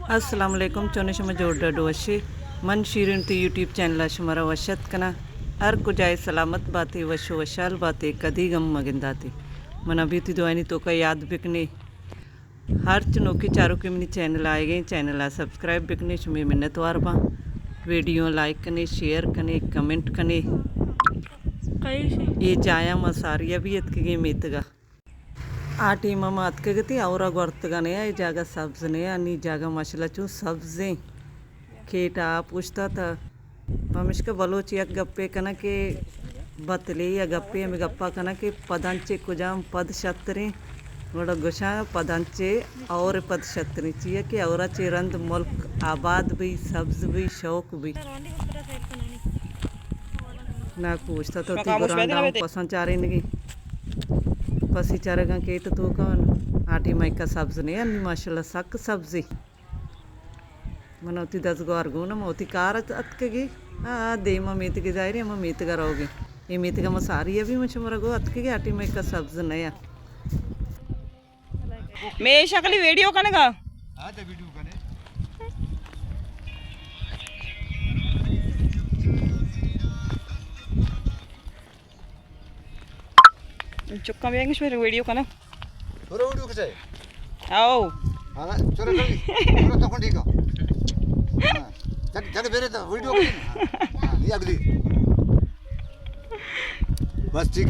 अस्सलाम वालेकुम चोने शमा जोड़ डोशे मन शीरिन ती यूट्यूब चैनल शुमारा वशत कना हर को जाए सलामत बातें वशो वशाल बातें कदी गम मगिंदाते मन अभी ती दुआनी तो का याद बिकने हर चुनौकी चारों के मिनी चैनल आए गए चैनल सब्सक्राइब बिकने शुमे मिन्नतवार बा वीडियो लाइक कने शेयर कने कमेंट कने ये जाया मसारिया भी एत्के मेतगा आ टीम अतकगती और गोर्तगाने ये जागा सब्जने अनी जागा मसला चू सब्जे खेटा पूछता था ममिश्का बलोच या गप्पे कना के बतले या गप्पे में गप्पा कना के पदांचे कुजाम पद शतरे वड़ा गुशा पदांचे और पद शतरे चाहिए कि और चिरंद मुल्क आबाद भी सब्ज भी शौक भी ना पूछता तो ती पसंद चारे नहीं पसी चारेगा केट तू कौन आटी माइका सब्ज ने अन्नी माशाल्लाह सक सब्जी मनोती 10 गोर गुना मोती कार अतकेगी दे मीत के जाए रे मीत का रहोगे ये मीत का मसारी अभी मुझे मरगो अतकेगी आटी माइका सब्ज नया मैं शकली वीडियो कनेगा वीडियो कने चुक्का भी आएंगे फिर वीडियो कना थोड़ा वीडियो कैसे आओ हां चलो चलो तो ठीक है हां चल बेरे तो वीडियो हां ये अगली बस ठीक